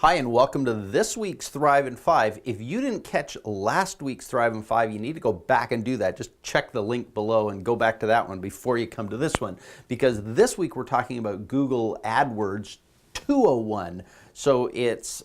Hi, and welcome to this week's Thrive in 5. If you didn't catch last week's Thrive in 5, you need to go back and do that. Just check the link below and go back to that one before you come to this one. Because this week we're talking about Google AdWords 201. So it's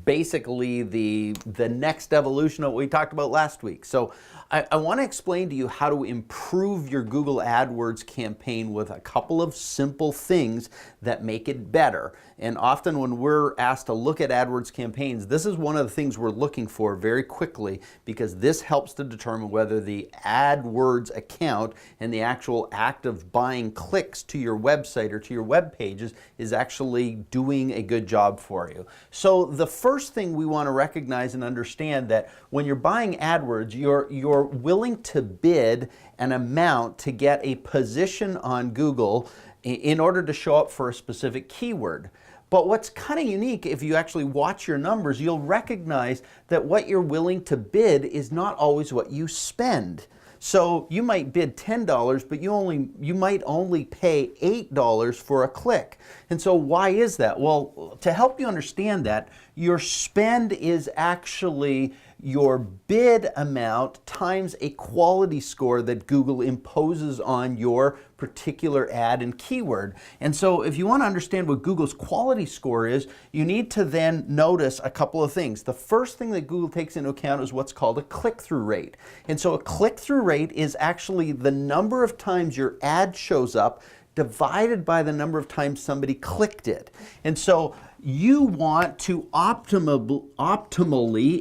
basically the next evolution of what we talked about last week. So I want to explain to you how to improve your Google AdWords campaign with a couple of simple things that make it better. And often when we're asked to look at AdWords campaigns, this is one of the things we're looking for very quickly, because this helps to determine whether the AdWords account and the actual act of buying clicks to your website or to your web pages is actually doing a good job for you. So the first thing we want to recognize and understand that when you're buying AdWords, you're willing to bid an amount to get a position on Google in order to show up for a specific keyword. But what's kind of unique, if you actually watch your numbers, you'll recognize that what you're willing to bid is not always what you spend. So you might bid $10, but you might only pay $8 for a click. And so why is that? Well, to help you understand that, your spend is actually your bid amount times a quality score that Google imposes on your particular ad and keyword. And so if you want to understand what Google's quality score is, you need to then notice a couple of things. The first thing that Google takes into account is what's called a click-through rate. And so a click-through rate is actually the number of times your ad shows up divided by the number of times somebody clicked it. And so you want to optimally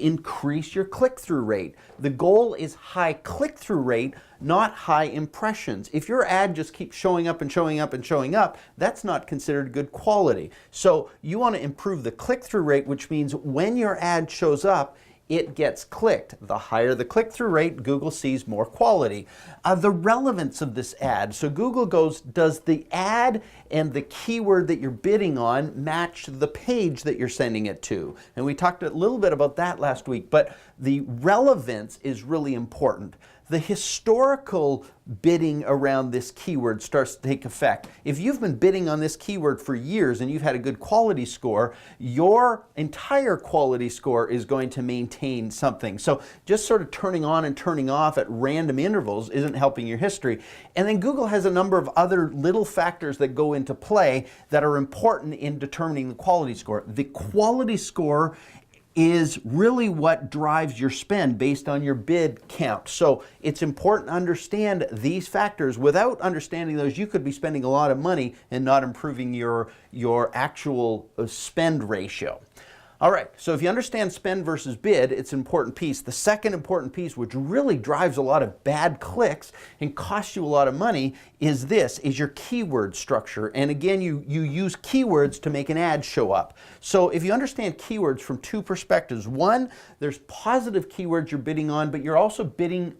increase your click-through rate. The goal is high click-through rate, not high impressions. If your ad just keeps showing up and showing up and showing up, that's not considered good quality. So you want to improve the click-through rate, which means when your ad shows up, it gets clicked. The higher the click-through rate, Google sees more quality. The relevance of this ad. So Google goes, does the ad and the keyword that you're bidding on match the page that you're sending it to? And we talked a little bit about that last week, but the relevance is really important. The historical bidding around this keyword starts to take effect. If you've been bidding on this keyword for years and you've had a good quality score, your entire quality score is going to maintain something. So just sort of turning on and turning off at random intervals isn't helping your history. And then Google has a number of other little factors that go into play that are important in determining the quality score. The quality score is really what drives your spend based on your bid count. So it's important to understand these factors. Without understanding those, you could be spending a lot of money and not improving your actual spend ratio. All right, so if you understand spend versus bid, it's an important piece. The second important piece, which really drives a lot of bad clicks and costs you a lot of money, is your keyword structure. And again, you use keywords to make an ad show up. So if you understand keywords from two perspectives, one, there's positive keywords you're bidding on, but you're also bidding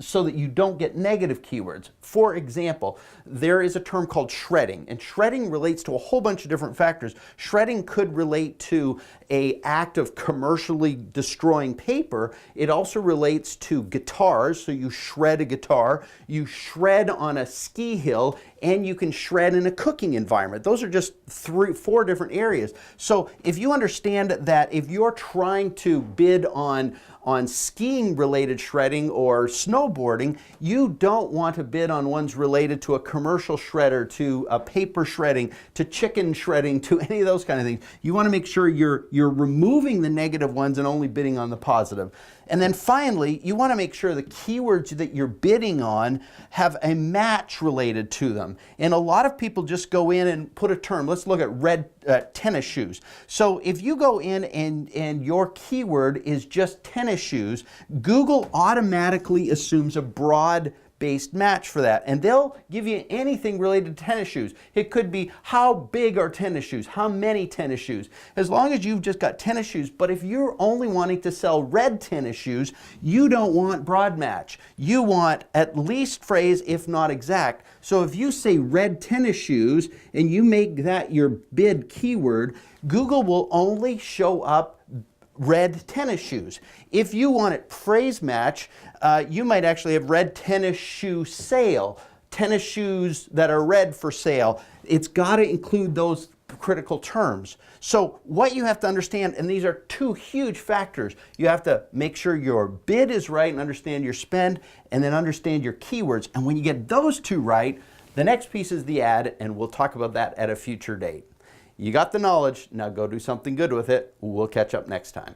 so that you don't get negative keywords. For example, there is a term called shredding, and shredding relates to a whole bunch of different factors. Shredding could relate to an act of commercially destroying paper. It also relates to guitars, so you shred a guitar, you shred on a ski hill, and you can shred in a cooking environment. Those are just four different areas. So if you understand that if you're trying to bid on skiing related shredding or snowboarding, you don't want to bid on ones related to a commercial shredder, to a paper shredding, to chicken shredding, to any of those kind of things. You want to make sure you're removing the negative ones and only bidding on the positive. And then finally, you want to make sure the keywords that you're bidding on have a match related to them. And a lot of people just go in and put a term. Let's look at red tennis shoes. So if you go in and your keyword is just tennis shoes, Google automatically assumes a broad-based match for that, and they'll give you anything related to tennis shoes. It could be how big are tennis shoes, how many tennis shoes, as long as you've just got tennis shoes. But if you're only wanting to sell red tennis shoes, you don't want broad match. You want at least phrase, if not exact. So if you say red tennis shoes and you make that your bid keyword, Google will only show up red tennis shoes. If you want it phrase match, you might actually have red tennis shoe sale, tennis shoes that are red for sale. It's got to include those critical terms. So what you have to understand, and these are two huge factors, you have to make sure your bid is right and understand your spend, and then understand your keywords. And when you get those two right, the next piece is the ad, and we'll talk about that at a future date. You got the knowledge, now go do something good with it. We'll catch up next time.